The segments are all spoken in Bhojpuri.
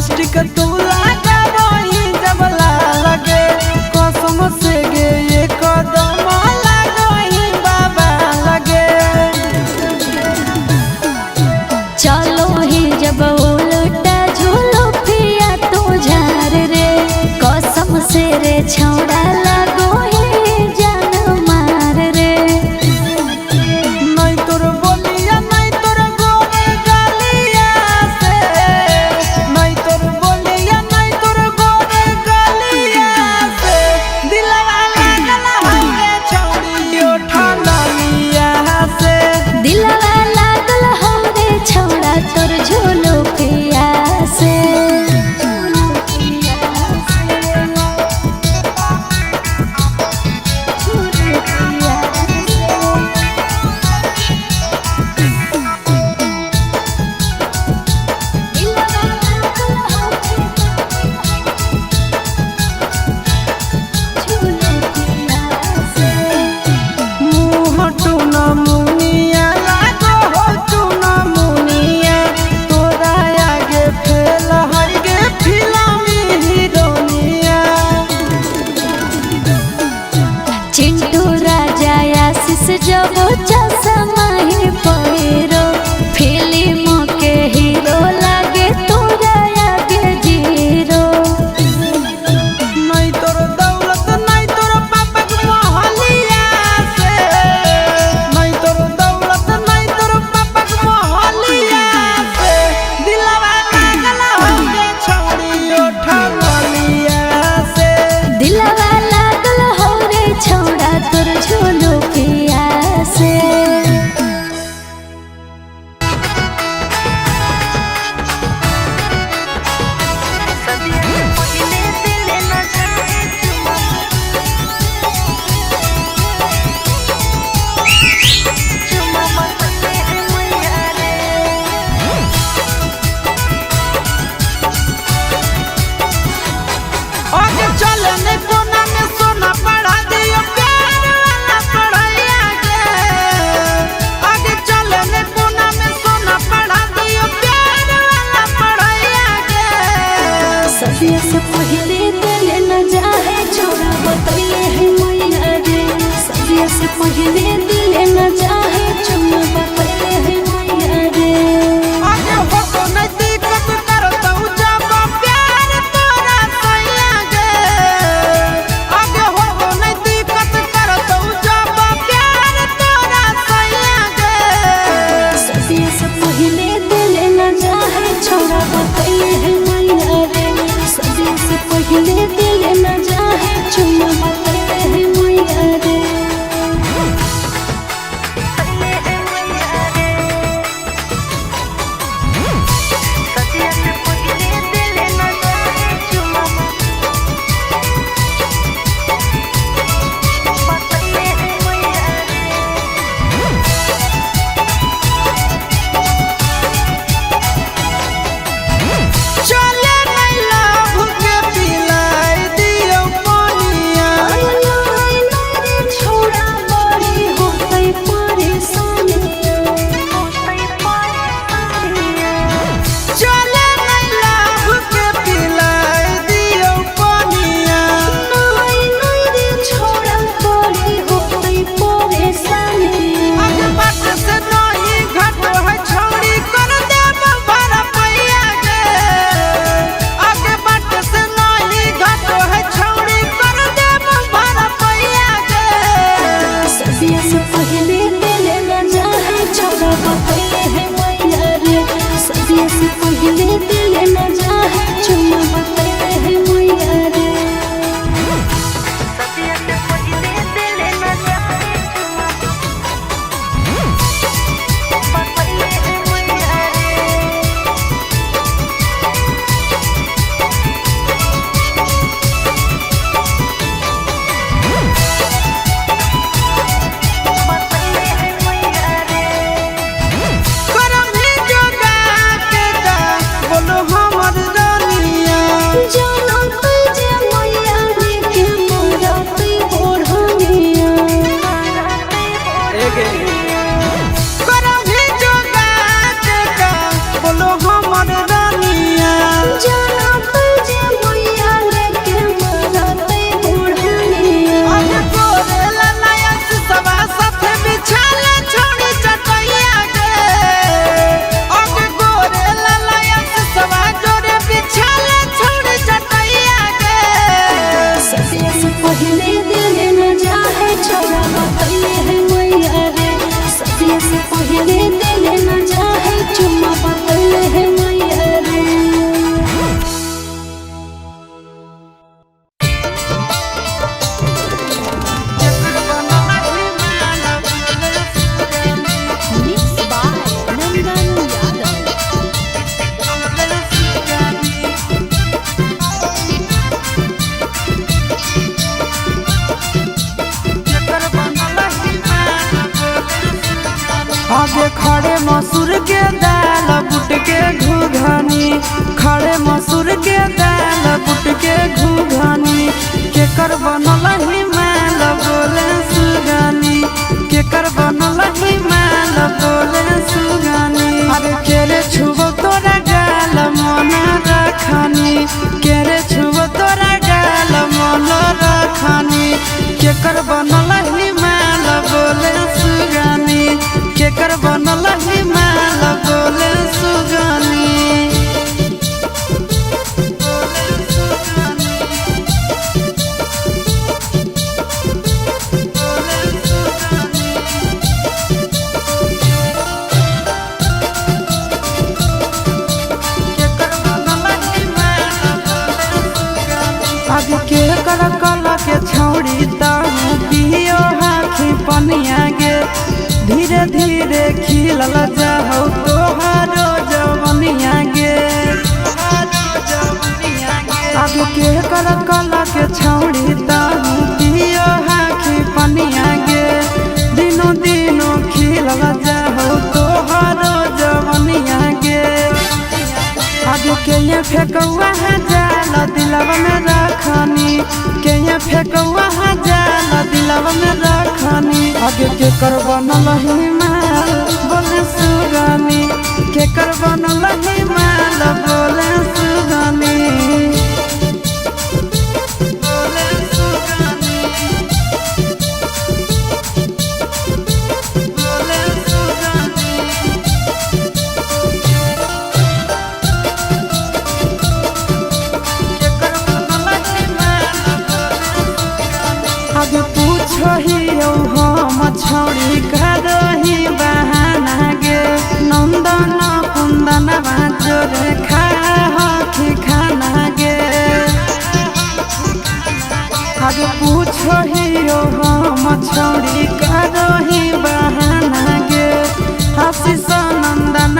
लिपस्टिक तू लगा वही जब लगे कसम से गे ये कदम लगा वही बाबा लगे। चलो ही जब उल्टा झूलो पिया तू झार रे कसम से रे छौड़ा लगो ही जान मार रे। नहीं तोर बोलिया नहीं तोर गोर गालिया से, नहीं तोर बोलिया नहीं तोर गोर गालिया से दिलवा लागल हवे छौड़ी ओठा लालिया से। दिलवा लागल हमरे छौड़ा तोर झूलो पिया से। चिंटू राजा आशीष जब चश्मा ही पहिरो फिल्म के हीरो लागे तोरा आगे जीरो। नहीं तोर दौलत नहीं तोर पापा के मोहलिया से, नहीं तोर दौलत नहीं तोर पापा के मोहलिया से दिलवा लागल हवे छौड़ी ओठा लालिया से। दिलवा लागल हो रे छौड़ा तोर झूलो पिया से। आगे चलने कोना में सोना पढ़ा दियो प्यार वाला पढ़ाइया गे। आगे चलने कोना में सोना पढ़ा दियो प्यार वाला पढ़ाइया गे। सदिया से पहले दिल न जाए छोड़ा बतैले है मैया रे। सदिया से पहले दिल न जाए छोड़ा बतैले है मैया रे। आगे हो तो नहीं दिक्कत करता हूँ जब प्यार तोरा सैया गे। आगे हो तो नहीं दिक्कत करता हूँ जब प्यार तोरा सैया गे। सदिया से पहले दिल न जाए छोड़ा बतैले है मैया रे। सदिया से पहले दिल न जाए छोड़ा बतैले है मैया रे। अरे खड़े मसूर के दाल बुट के घुघनी, खड़े मसूर के दाल बुट के घुघनी, केकर बनल हिमाल बोले सुगनी, केकर बनल हिमाल बोले सुगनी। अरे केरे छुबो तोरा गाल मन रखनी, केरे छुबो तोरा गाल मन रखनी, केकर बनल हिमाल बोले सुगनी, केकर बनल हिमाल बोले सुगनी। आगे के कर कला के छौड़ी ताहू पियो हाथी पनिया गे, धीरे धीरे खिलल जाहौ तोहारो जवनिया गे। आगे के कर कला के छौड़ी ताहू पियो हाथी पनिया गे, दिनों दिनों खिलल जाहौ तोहारो जवनिया गे। आगे के ये फेकौआ जाल दिलवा में रखनी, के ये फेकौआ जाल दिलवा में रखनी। आगे के कर बनल हिमाल बोले सुगनी, के कर बनल हिमाल बोले सुगनी। आगे पूछो ही हम छौड़ी करही बहाना गे, नंदन कुंदन जोरे खाही खाना गे। आगे पूछो ही हम छौड़ी करही बहाना गे, आशीष नंदन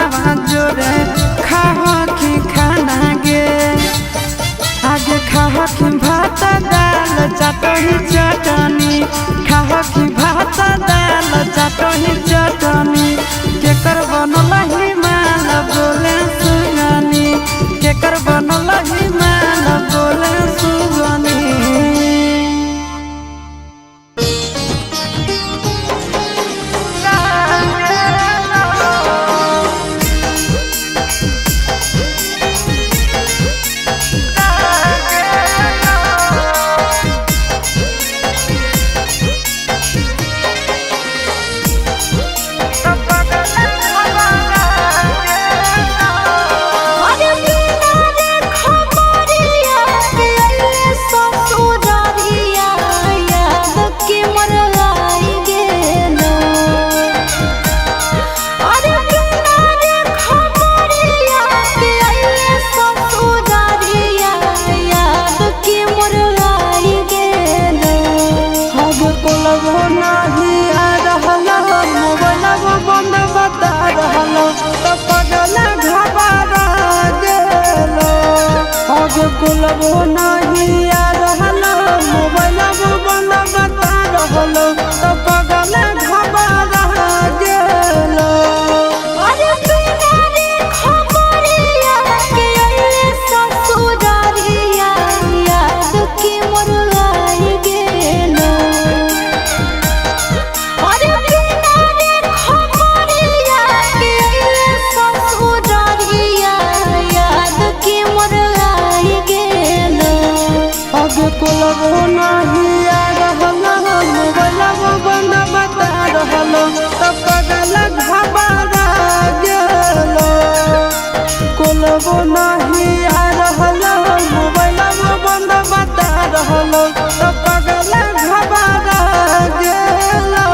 जोरे खाही खाना गे। आगे खाही भात दाल चटनी चटनी, खाही भात दाल चटनी चटनी, केकर बनल हिमाल बोले सुगनी, केकर बनल हिमाल बोले सुगनी। कुलबो नहीं आ रहलो मोबाइल बंद बता रहलो, तो पगल घबरा गेलो। अरे बिना रे खबरिया के अइले ससुरारिया, याद के मोर आई गेलो। अरे बिना रे खबरिया के अइले ससुरारिया, याद के मोर आई गेलो। आगे कुलबो नहीं आ रहलो मोबाइल बंद बता रहलो, तो पगल घबरा गेलो। कुलबो नहीं आ रहलो मोबाइल बंद बता रहलो, तो पगल घबरा गेलो।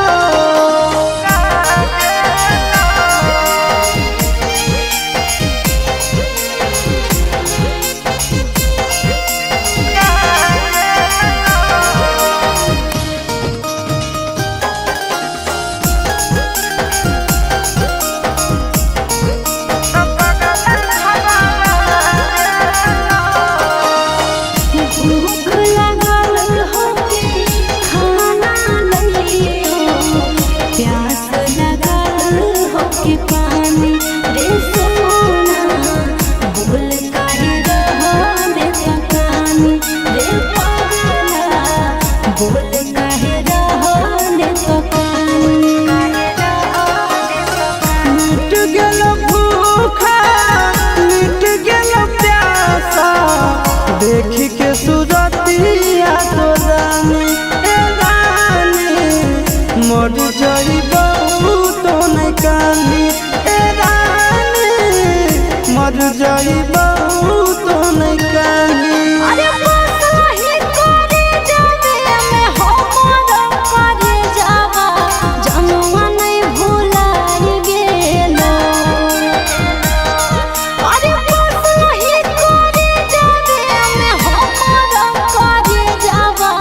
मर जाइबा तो नहीं कही। अरे बसही करे जावे में हमर करे जावा जनुआ नहीं भुलाई गेलो। अरे बसही करे जावे में हमर करे जावा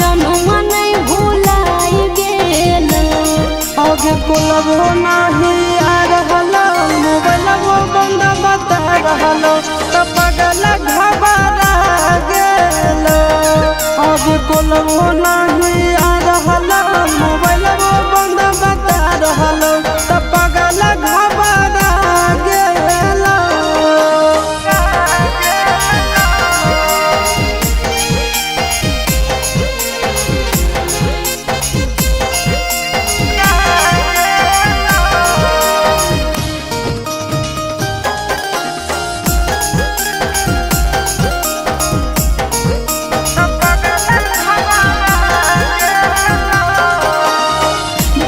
जनुआ नहीं भुलाई गेलो। आगे कोलबो नहीं आ रहलो मोबाइलबो बंद बता रहलो तो पगल घबरा गेलो। आगे कोलबो नहीं आ रहलो मोबाइलबो बंद बता रहलो तो पगल घबरा गेलो।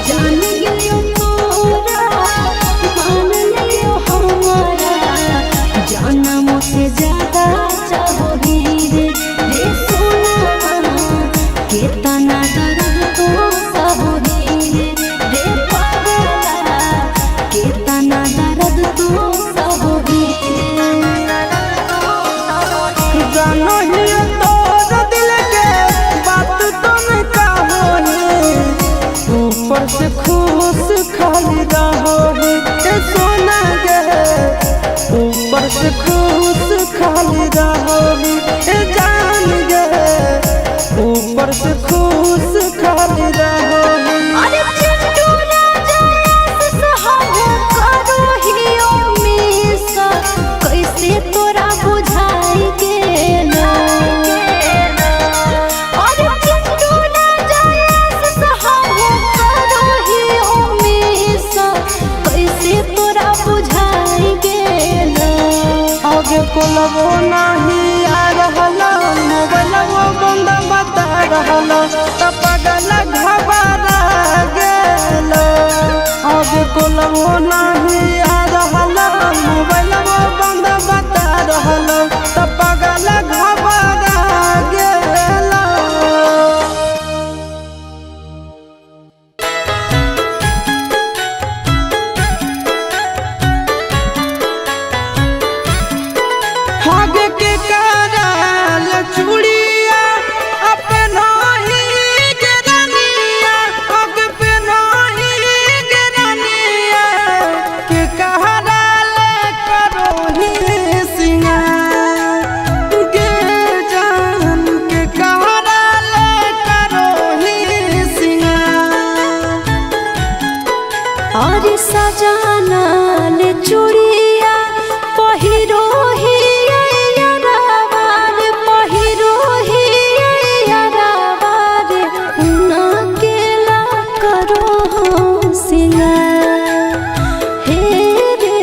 जान गेलियो तोरा मान लियो हमारा जनम से ज्यादा चाहोगी रे सोना कितना दर्द तो सहोगी रे पागला कितना दर्द तो सहोगी। जानो ही तोर दिल के बात तो नहीं कहोही ऊपर से खुश खाली रहोही ए सोना गे ऊपर से खुश खाली रहोही ए जान गे ऊपर से खुश खाली रहोही। अरे चिंटू राजा सहारा करो हियो मिसा कैसे तोरा बुझाई गेलो। अरे चिंटू राजा सहारा करो हियो मिसा कैसे तोरा बुझाई गेलो। आगे कोलबो नहीं आ रहलो मोबाइलबो बंद बता रहलो तो पगल घबरा गेलो। आगे कोलबो नहीं आ रहलो मोबाइलबो बंद बता रहलो तो पगल घबरा गेलो। आगे के कराल चूड़िया अपना ही गिरनिया आगे पे नहीं गिरनिया के कहराल करो ही सिंगार गे जान के कहराल करो ही सिंगार। अरे सजाना ले चूड़िया पहिरो ही यारावार पहिरो ही यारावार उना केला करो हो सिंगार हे रे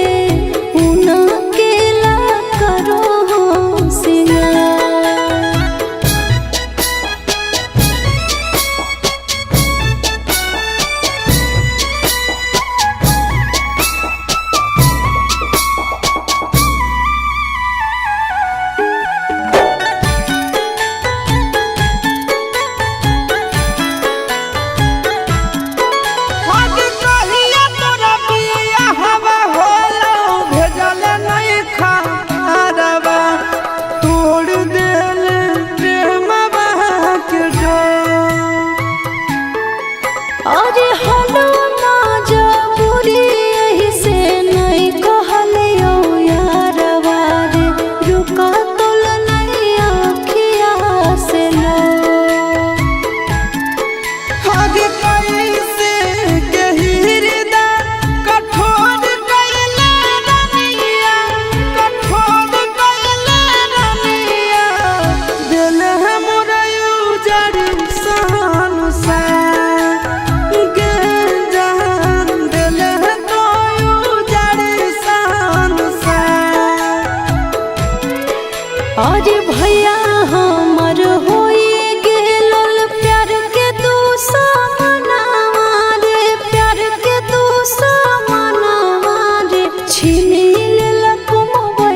उना केला करो हो सिंगार। आगे कहिया तोरा बिया हवा होलो भेजल नहीं खारवा तोड़ देल प्रेमवा के डोर। अरे हलो ना जबूरी यही से नहीं कहलियो यारवा रे रुका तोल नहीं आखिया से लो। आगे कैसे के हृदय कठोर कैले रनिया कठोर कैले रनिया दिल है मोरा उजड़ सहन सा गे जान दिल है तो उजड़ सहन सा। अरे भैया हमर होई गेलोल प्यार के तू सामनावा रे प्यार के तू सामनावा रे छीन लेलक मोबाइल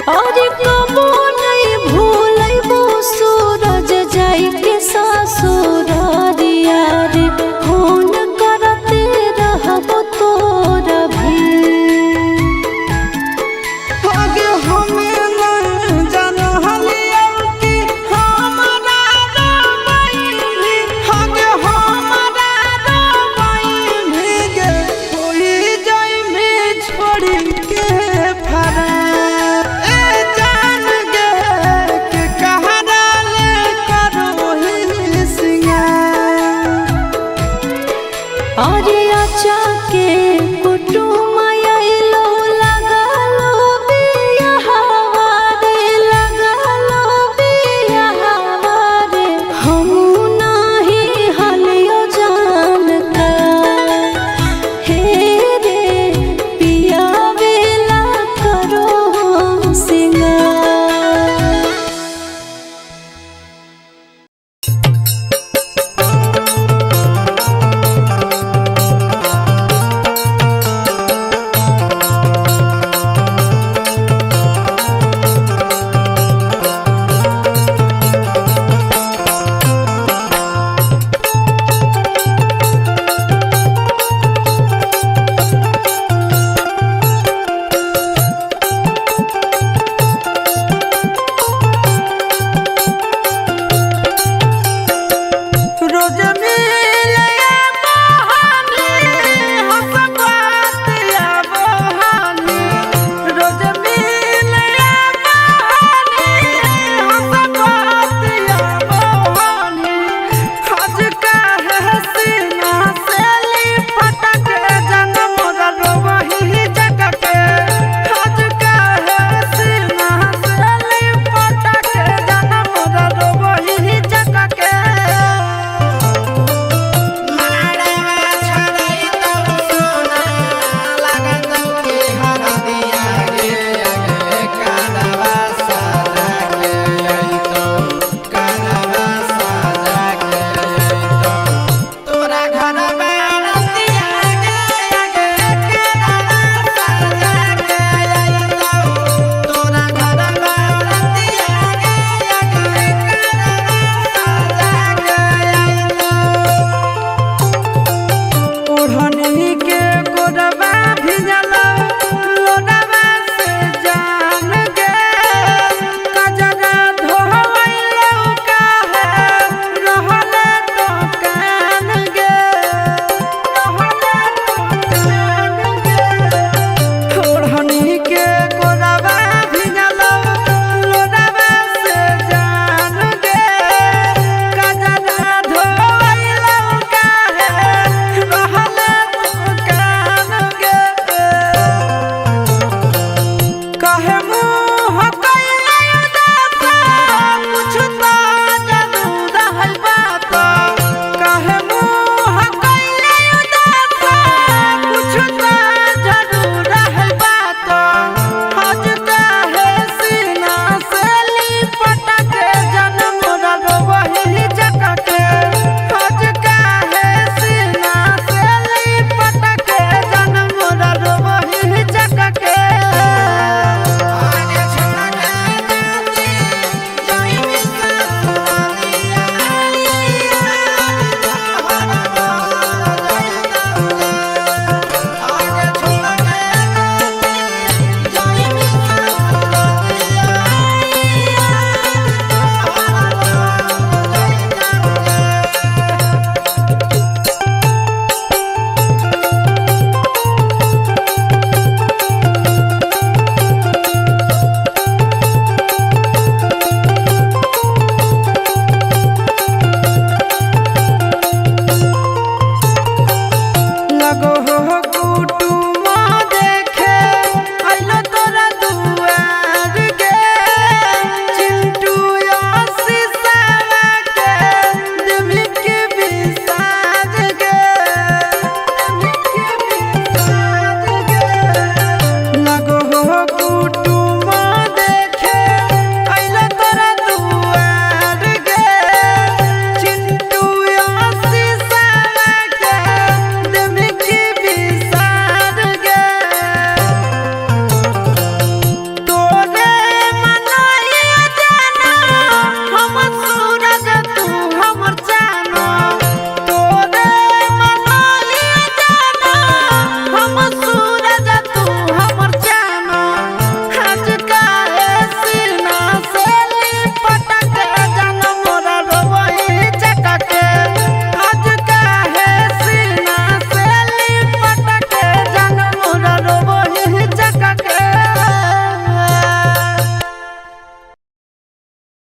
और